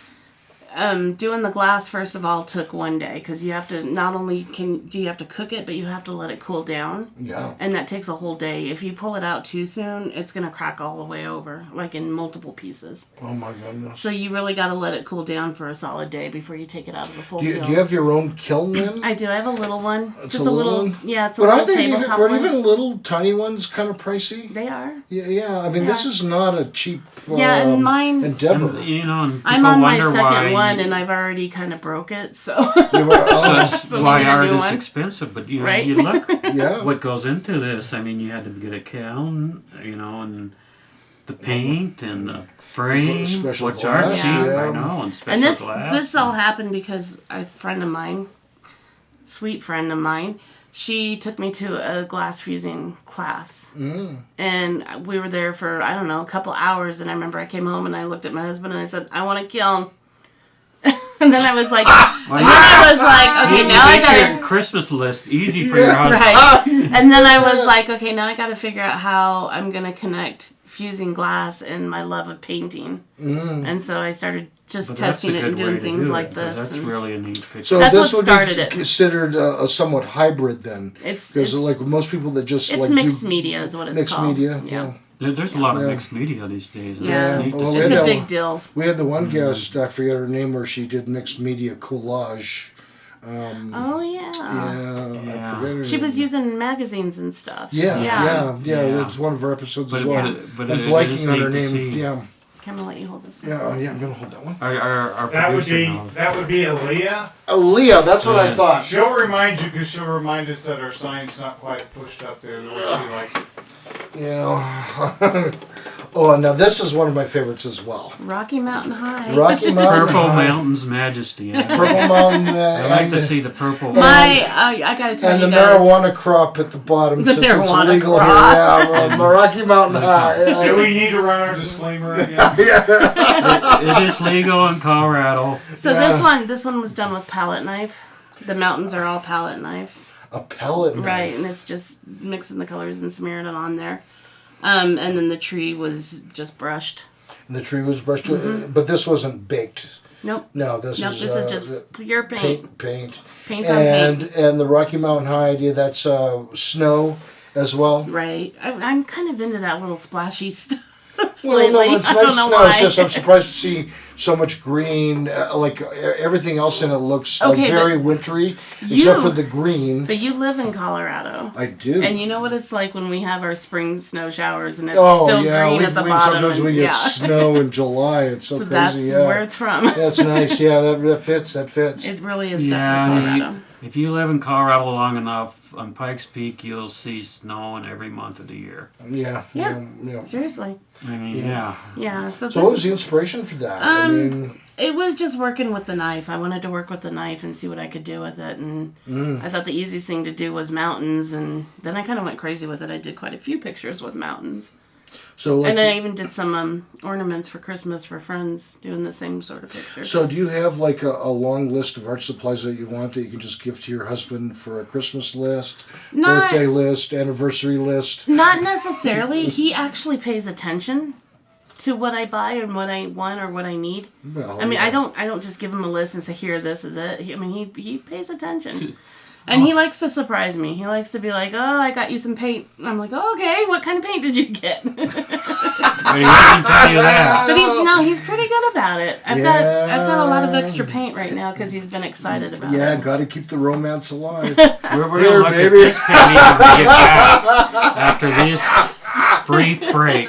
A: doing the glass, first of all, took one day, because you have to, not only do you have to cook it, but you have to let it cool down.
B: Yeah.
A: And that takes a whole day. If you pull it out too soon, it's going to crack all the way over, like in multiple pieces.
B: Oh my goodness.
A: So you really got to let it cool down for a solid day before you take it out of the full
B: Do
A: kiln.
B: you have your own kiln then?
A: I do. I have a little one.
B: It's
A: Just
B: a
A: a
B: little
A: little,
B: one?
A: yeah, it's a
B: But
A: little
B: I think
A: tabletop
B: even,
A: one.
B: even little tiny ones kind of pricey.
A: They are.
B: Yeah. I mean, this is not a cheap
A: And mine...
B: endeavor.
C: And, you know, and people
A: I'm on my
C: wonder
A: second
C: why,
A: one, and I've already kind of broke it, so...
C: That's
A: So we
C: why
A: need a
C: art
A: new
C: is
A: one.
C: expensive, but you know,
A: Right?
C: you look
B: Yeah.
C: what goes into this. I mean, you had to get a kiln, you know, and the paint and the frame,
B: Special
C: which aren't
B: glass,
C: cheap,
B: yeah.
C: I know, and special
A: And
C: glass.
A: this all happened because a friend of mine, sweet friend of mine, she took me to a glass fusing class. And we were there for, I don't know, a couple hours. And I remember I came home and I looked at my husband and I said, I want a kiln. And then I was like, okay, now I
C: Make
A: gotta...
C: your Christmas list easy for your husband.
A: Right. And then I was like, okay, now I gotta figure out how I'm gonna connect fusing glass and my love of painting. And so I started just
C: But that's
A: testing
C: a
A: it and
C: good
A: doing
C: way to
A: things
C: do
A: like
C: it, 'cause
A: this.
C: That's
A: and-
C: really a neat picture.
B: So
A: That's
B: this
A: what
B: would
A: started
B: be
A: it.
B: considered a somewhat hybrid then,
A: It's
B: because like most people that just
A: it's
B: like
A: mixed
B: do
A: media is what it's
B: mixed
A: called.
B: media. Yeah.
C: There's a lot of
B: Yeah.
C: mixed media these days. And
A: Yeah.
C: it's neat to
B: Well,
C: see.
A: It's
B: we
A: a
B: had
A: big deal.
B: We had the one guest, I forget her name, where she did mixed media collage.
A: Oh yeah.
B: I
C: Yeah.
B: forget her
A: She
B: name.
A: was using magazines and stuff.
B: Yeah.
C: Yeah.
B: It's one of her episodes as
C: But
B: well.
C: it
B: I'm
C: is
B: blanking on
C: neat
B: her
C: to
B: name.
C: see.
B: Yeah.
A: I'm gonna let you hold this.
B: Yeah, I'm gonna hold that one.
C: Our
D: That would
C: producer
D: be
C: knows.
D: Aaliyah.
B: Oh, Leah, that's what I
C: Yeah.
B: thought.
D: She'll remind you because she'll remind us that our sign's not quite pushed up there the way she likes it.
B: Yeah. Oh, now this is one of my favorites as well.
A: Rocky Mountain High.
B: Rocky Mountain.
C: Purple
B: High.
C: Mountain's Majesty.
B: Purple Mountain.
C: I like
B: and,
C: to see the purple.
A: I gotta tell
B: and
A: you
B: the
A: guys.
B: marijuana crop at the bottom
A: The
B: since it's
A: marijuana
B: legal
A: crop.
B: here. Yeah, well, Rocky Mountain High.
D: Do we need to run our disclaimer again?
C: It is legal in Colorado.
A: So this one was done with palette knife. The mountains are all palette knife.
B: A pellet knife.
A: Right, and it's just mixing the colors and smearing it on there. And then the tree was just brushed.
B: And the tree was brushed, but this wasn't baked.
A: Nope.
B: No, this
A: Nope,
B: is
A: this is just pure paint.
B: Paint.
A: Paint on paint.
B: And the Rocky Mountain High idea, that's snow as well.
A: Right. I'm kind of into that little splashy stuff.
B: Well,
A: lately.
B: no, it's
A: I
B: nice
A: don't know
B: snow.
A: why.
B: It's just I'm surprised to see so much green. Like everything else in it looks like
A: Okay,
B: very wintry,
A: you-
B: except for the green.
A: But you live in Colorado.
B: I do.
A: And you know what it's like when we have our spring snow showers and it's
B: Oh
A: still
B: yeah,
A: green at the bottom.
B: sometimes
A: and,
B: we get
A: yeah.
B: snow in July. It's so,
A: So
B: crazy.
A: that's
B: Yeah,
A: where it's from.
B: that's nice. Yeah, that fits. That fits.
A: It really is
C: Yeah,
A: definitely Colorado.
C: if you live in Colorado long enough, on Pikes Peak, you'll see snow in every month of the year.
B: Yeah.
A: Yeah. Seriously.
C: I mean, yeah.
A: Yeah. So
B: So what was
A: this,
B: the inspiration for that? I mean,
A: it was just working with the knife. I wanted to work with the knife and see what I could do with it. And I thought the easiest thing to do was mountains. And then I kind of went crazy with it. I did quite a few pictures with mountains.
B: so like,
A: And I even did some ornaments for Christmas for friends doing the same sort of picture.
B: so do you have like a long list of art supplies that you want that you can just give to your husband for a Christmas list,
A: Not-
B: birthday list, anniversary list?
A: Not necessarily. He actually pays attention to what I buy and what I want or what I need.
B: Well,
A: I mean,
B: yeah.
A: I don't just give him a list and say, here, this is it. He pays attention. And he likes to surprise me. He likes to be like, oh, I got you some paint. I'm like, oh, okay, what kind of paint did you get?
C: But he doesn't tell you that.
A: But he's pretty good about it. I've got a lot of extra paint right now because he's been excited about
B: Yeah,
A: it.
B: got to keep the romance alive.
C: We're going to
B: Here,
C: look
B: baby.
C: at this painting when we get back after this brief break.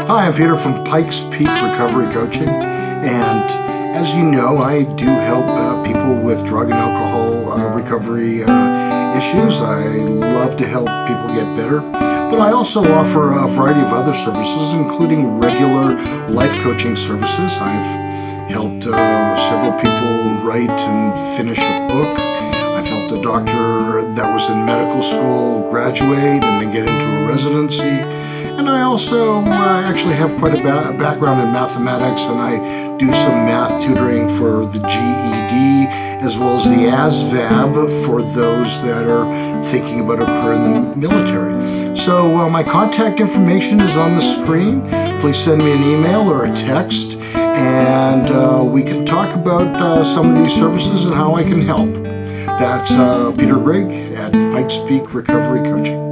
B: Hi, I'm Peter from Pikes Peak Recovery Coaching, and As you know, I do help people with drug and alcohol recovery issues. I love to help people get better, but I also offer a variety of other services, including regular life coaching services. I've helped several people write and finish a book. I've helped a doctor that was in medical school graduate and then get into a residency. And I also actually have quite a background in mathematics, and I do some math tutoring for the GED as well as the ASVAB for those that are thinking about a career in the military. So my contact information is on the screen. Please send me an email or a text, and we can talk about some of these services and how I can help. That's Peter Grigg at Pikes Peak Recovery Coaching.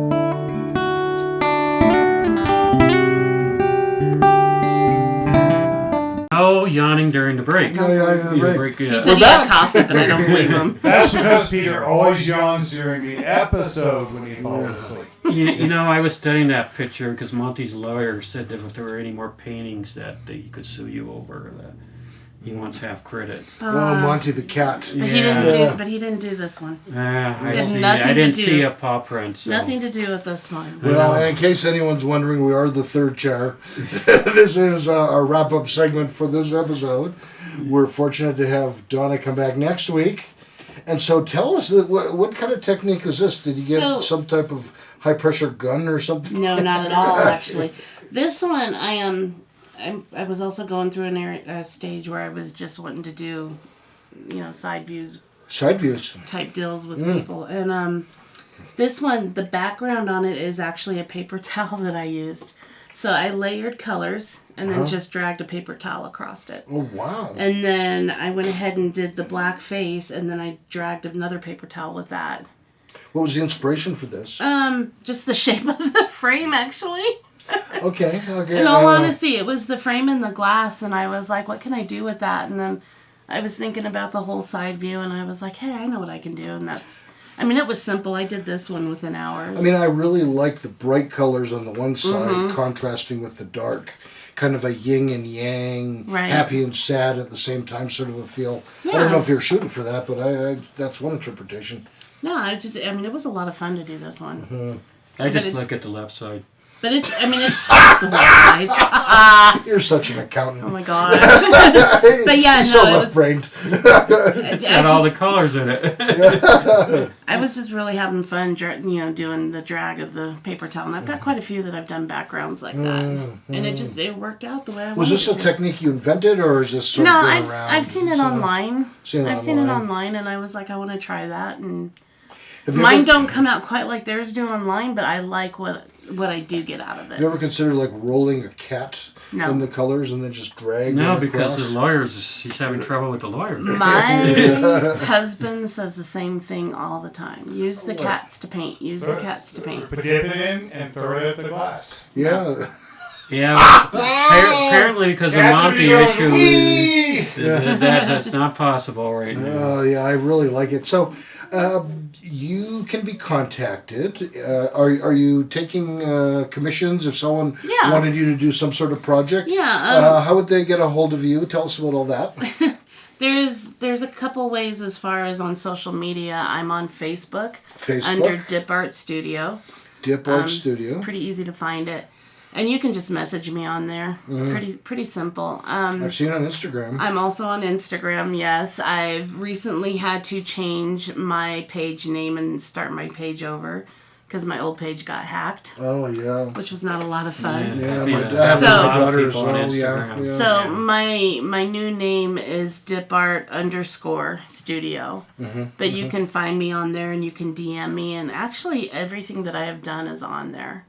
C: No yawning during the break.
B: No yawning during the break.
A: He said he had coffee, but I don't believe him.
D: That's because Peter always yawns during the episode when he falls asleep.
C: You know, I was studying that picture because Monty's lawyer said that if there were any more paintings that he could sue you over, that he wants half credit.
B: Oh, Monty the cat.
A: But he didn't do this one.
C: I didn't see a paw print. So.
A: Nothing to do with this one.
B: Well, and in case anyone's wondering, we are the third chair. This is our wrap-up segment for this episode. We're fortunate to have Dawna come back next week. And so tell us, what kind of technique is this? Did you get some type of high-pressure gun or something?
A: No, not at all, actually. This one, I was also going through a stage where I was just wanting to do, side views type deals with people. And this one, the background on it is actually a paper towel that I used. So I layered colors and then just dragged a paper towel across it.
B: Oh, wow.
A: And then I went ahead and did the black face, and then I dragged another paper towel with that.
B: What was the inspiration for this?
A: Just the shape of the frame, actually.
B: Okay.
A: In all honesty, it was the frame and the glass, and I was like, what can I do with that? And then I was thinking about the whole side view, and I was like, hey, I know what I can do, and it was simple. I did this one within hours.
B: I really like the bright colors on the one side contrasting with the dark. Kind of a yin and yang, happy and sad at the same time sort of a feel. Yeah. I don't know if you're shooting for that, but that's one interpretation.
A: No, it was a lot of fun to do this one.
B: Mm-hmm.
C: I just look at the left side.
A: But it's the left side.
B: You're such an accountant.
A: Oh my gosh. But yeah,
B: so left-brained.
C: It's got all the colors in it.
A: I was just really having fun, doing the drag of the paper towel. And I've got quite a few that I've done backgrounds like that. And it worked out the way I wanted it to.
B: Was this a technique you invented, or is this sort of been around?
A: I've seen it online. I've seen it online, and I was like, I want to try that. And mine don't come out quite like theirs do online, but I like what I do get out of it.
B: Have you ever considered rolling a cat in the colors and then just drag?
C: No, because the he's having trouble with the lawyer.
A: My husband says the same thing all the time. Use the cats to paint. Use the cats to paint.
D: Dip it in and throw it at the glass.
B: Yeah.
C: Yeah. Apparently, because of Monty issue, that's not possible right now.
B: Oh, yeah, I really like it. So, you can be contacted. Are you taking commissions if someone wanted you to do some sort of project?
A: Yeah.
B: How would they get a hold of you? Tell us about all that.
A: There's a couple ways as far as on social media. I'm on Facebook. Under DIPART Studio.
B: DIPART Studio.
A: Pretty easy to find it. And you can just message me on there. Pretty simple.
B: I've seen it on Instagram.
A: I'm also on Instagram, yes. I've recently had to change my page name and start my page over because my old page got hacked.
B: Oh, yeah.
A: Which was not a lot of fun.
B: Yeah, my daughter as well. Yeah.
A: So my new name is DIPART_Studio. But you can find me on there and you can DM me, and actually everything that I have done is on there.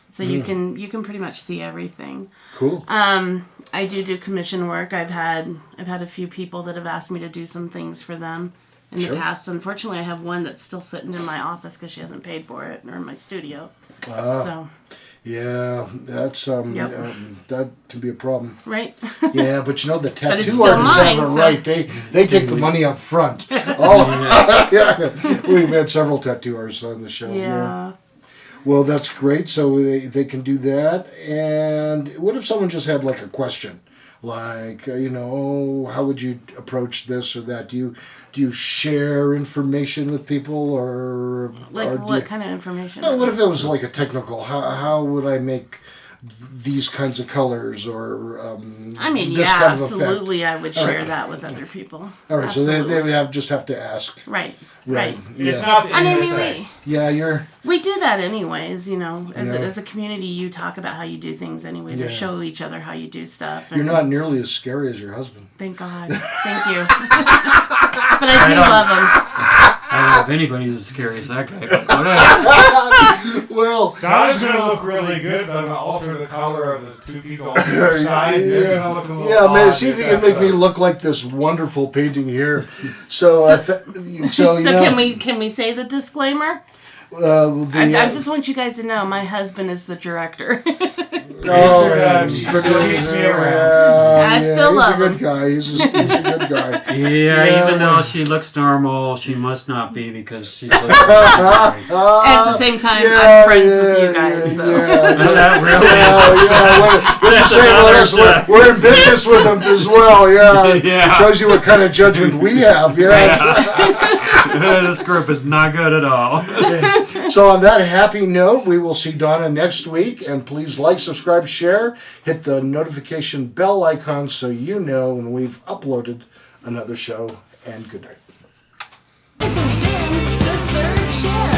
A: So you can pretty much see everything.
B: Cool.
A: I do commission work. I've had a few people that have asked me to do some things for them in the past. Unfortunately, I have one that's still sitting in my office because she hasn't paid for it, or in my studio. So.
B: Yeah, that's that can be a problem.
A: Right.
B: Yeah, but the tattoo artists have it right. They take the money up front. We've had several tattoo artists on the show.
A: Yeah.
B: Well, that's great. So they can do that. And what if someone just had a question Like, how would you approach this or that? Do you share information with people, or
A: what kind of information?
B: Oh, what if it was like a technical? How would I make these kinds of colors, or this kind of
A: absolutely,
B: effect?
A: I would share that with other people.
B: All right,
A: absolutely.
B: so they would just have to ask.
A: Right.
B: Yeah.
D: It's not the
B: We
A: do that anyways, as a community. You talk about how you do things anyways, or show each other how you do stuff.
B: You're not nearly as scary as your husband.
A: Thank God. Thank you. But I do love him.
C: I don't know if anybody's as scary as that guy. But whatever.
B: Well,
D: Donna's going to look really good, but I'm going to alter the color of the two people on the side. They're going to look a little
B: man,
D: odd.
B: see if you can make me look like this wonderful painting here. So
A: Can we say the disclaimer? I just want you guys to know my husband is the director.
B: I
A: still love him.
B: He's a good guy. He's a good guy.
C: Yeah, even though she looks normal, she must not be because she's looking
A: at the same time, I'm friends with you guys. So.
C: That really
B: What's the saying about us? We're in business with them as well. Yeah. Shows you what kind of judgment we have.
C: This group is not good at all.
B: So on that happy note, we will see Dawna next week. And please like, subscribe, share, hit the notification bell icon so you know when we've uploaded another show. And good night.
E: This has been The Third Show.